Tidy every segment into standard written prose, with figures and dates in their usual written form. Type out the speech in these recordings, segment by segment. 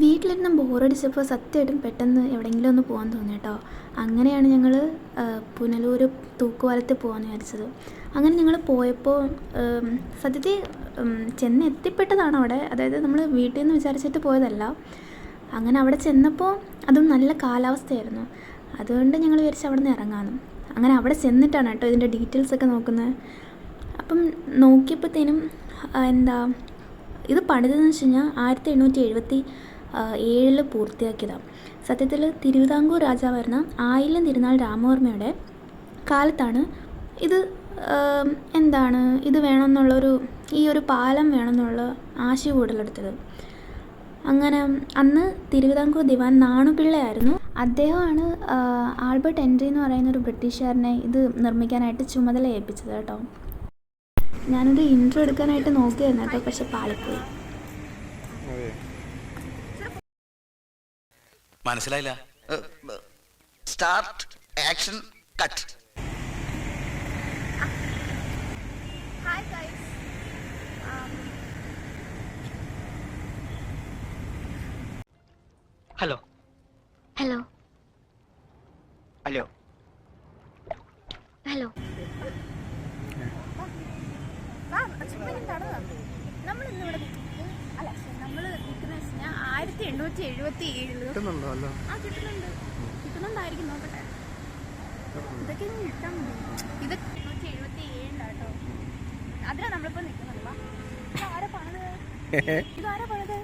വീട്ടിലിരുന്ന് ബോറടിച്ചപ്പോൾ സത്യമായിട്ടും പെട്ടെന്ന് എവിടെയെങ്കിലും ഒന്ന് പോകാൻ തോന്നി കേട്ടോ. അങ്ങനെയാണ് ഞങ്ങൾ പുനലൂർ തൂക്കുപാലത്തിൽ പോകാമെന്ന് വിചാരിച്ചത്. അങ്ങനെ ഞങ്ങൾ പോയപ്പോൾ സത്യത്തിൽ ചെന്ന് എത്തിപ്പെട്ടതാണ് അവിടെ. അതായത് നമ്മൾ വീട്ടിൽ നിന്ന് വിചാരിച്ചിട്ട് പോയതല്ല. അങ്ങനെ അവിടെ ചെന്നപ്പോൾ അതും നല്ല കാലാവസ്ഥയായിരുന്നു. അതുകൊണ്ട് ഞങ്ങൾ വിചാരിച്ച് അവിടെ നിന്ന് ഇറങ്ങാമെന്ന്. അങ്ങനെ അവിടെ ചെന്നിട്ടാണ് കേട്ടോ ഇതിൻ്റെ ഡീറ്റെയിൽസൊക്കെ നോക്കുന്നത്. അപ്പം നോക്കിയപ്പോഴത്തേനും എന്താ ഇത് പണിതെന്ന് വെച്ച് കഴിഞ്ഞാൽ 1877 പൂർത്തിയാക്കിയതാണ്. സത്യത്തിൽ തിരുവിതാംകൂർ രാജാവായിരുന്ന ആയില്യം തിരുനാൾ രാമവർമ്മയുടെ കാലത്താണ് ഇത് ഇത് വേണമെന്നുള്ളൊരു ഈ ഒരു പാലം വേണമെന്നുള്ള ആശ കൂടുതലെടുത്തത്. അങ്ങനെ അന്ന് തിരുവിതാംകൂർ ദിവാൻ നാണുപിള്ളയായിരുന്നു. അദ്ദേഹമാണ് ആൽബർട്ട് ഹെൻറി എന്ന് പറയുന്ന ഒരു ബ്രിട്ടീഷുകാരനെ ഇത് നിർമ്മിക്കാനായിട്ട് ചുമതല ഏൽപ്പിച്ചത് കേട്ടോ. ഞാനൊരു ഇൻട്രോ എടുക്കാനായിട്ട് നോക്കിയായിരുന്നു കേട്ടോ, പക്ഷെ പാളിപ്പോയി. മനസ്സിലായില്ല. Start action cut. Hello hello hello hello നമ്മൾ നിൽക്കുന്നത് 1877 കിട്ടുന്നുണ്ടായിരിക്കും. നോക്കട്ടെ, ഇതൊക്കെ കിട്ടാൻ മതി. ഇത് 1877 കേട്ടോ. അതിനാ നമ്മളിപ്പോ നിൽക്കുന്നത്. ഇതാരാ പണിത്?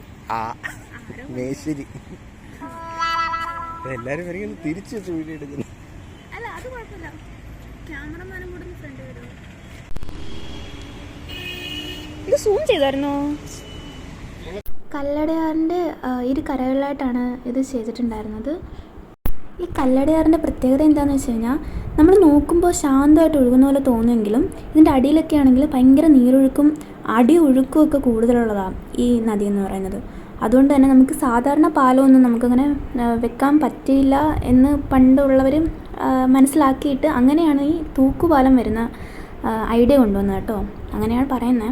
എല്ലാരും തിരിച്ചു വീഡിയോ എടുക്കുന്നു. അല്ല, അത് കുഴപ്പമില്ല. ക്യാമറമാനും കൂടെ ഫ്രണ്ട് വരുമോ? ഇത് സൂം ചെയ്തായിരുന്നോ? കല്ലടയാറിൻ്റെ ഇരു കരകളിലായിട്ടാണ് ഇത് ചെയ്തിട്ടുണ്ടായിരുന്നത്. ഈ കല്ലടയാറിൻ്റെ പ്രത്യേകത എന്താണെന്ന് വെച്ച് കഴിഞ്ഞാൽ, നമ്മൾ നോക്കുമ്പോൾ ശാന്തമായിട്ട് ഒഴുകുന്ന പോലെ തോന്നുമെങ്കിലും ഇതിൻ്റെ അടിയിലൊക്കെ ആണെങ്കിൽ ഭയങ്കര നീരൊഴുക്കും ഒഴുക്കും ഒക്കെ കൂടുതലുള്ളതാണ് ഈ നദി എന്ന് പറയുന്നത്. അതുകൊണ്ട് തന്നെ നമുക്ക് സാധാരണ പാലമൊന്നും നമുക്കങ്ങനെ വെക്കാൻ പറ്റില്ല എന്ന് പണ്ടുള്ളവർ മനസ്സിലാക്കിയിട്ട് അങ്ങനെയാണ് ഈ തൂക്കുപാലം വരുന്ന ഐഡിയ കൊണ്ടുവന്നത് കേട്ടോ. അങ്ങനെയാണ് പറയുന്നത്.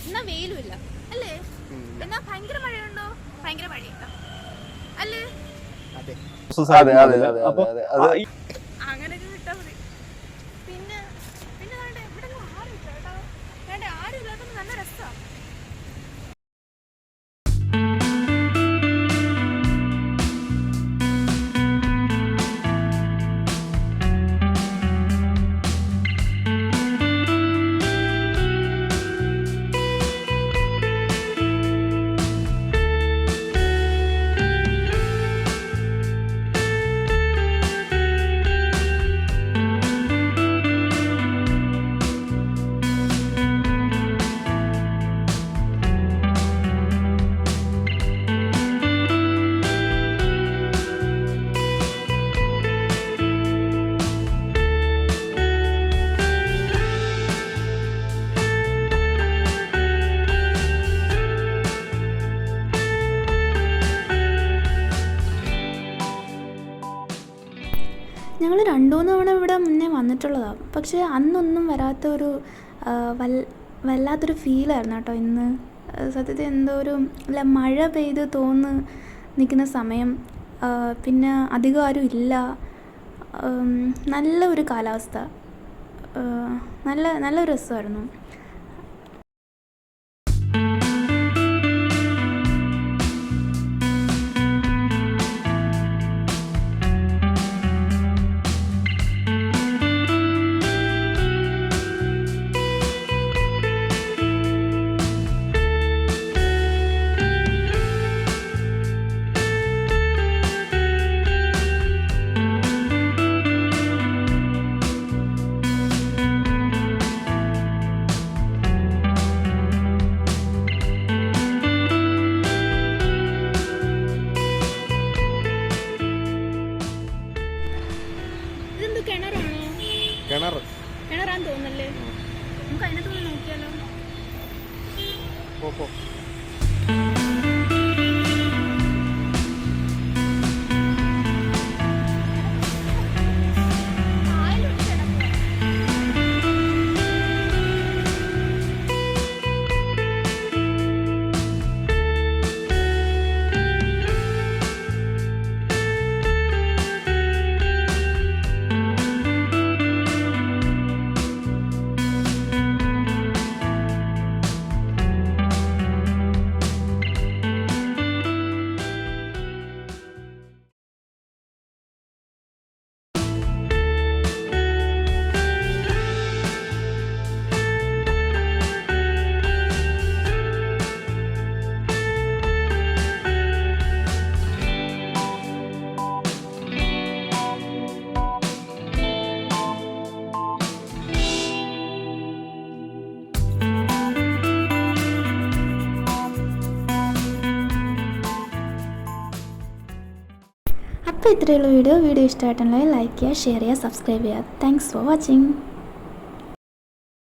എന്നാ വെയിലുമില്ല അല്ലേ? എന്നാ ഭയങ്കര മഴയുണ്ടോ? ഭയങ്കര മഴയുണ്ടോ അല്ലേ? അങ്ങനെയൊക്കെ കിട്ടാ മതി. പിന്നെ പിന്നെ ഇവിടെ ആരും ഇല്ല കേട്ടോ. ആരും ഇല്ലാത്ത നല്ല രസമാണ്. ഞങ്ങൾ 2-3 തവണ ഇവിടെ മുന്നേ വന്നിട്ടുള്ളതാണ്. പക്ഷേ അന്നൊന്നും വരാത്തൊരു വല്ലാത്തൊരു ഫീലായിരുന്നു കേട്ടോ ഇന്ന്. സത്യത്തിൽ എന്തോ ഒരു മഴ പെയ്ത് നിൽക്കുന്ന സമയം, പിന്നെ അധികം ആരും ഇല്ല, നല്ല ഒരു കാലാവസ്ഥ, നല്ല രസമായിരുന്നു. പോ അപ്പോൾ ഇത്രയുള്ള വീഡിയോ ഇഷ്ടമായിട്ടുണ്ടെങ്കിൽ ലൈക്ക് ചെയ്യുക, ഷെയർ ചെയ്യുക, സബ്സ്ക്രൈബ് ചെയ്യുക. Thanks for watching.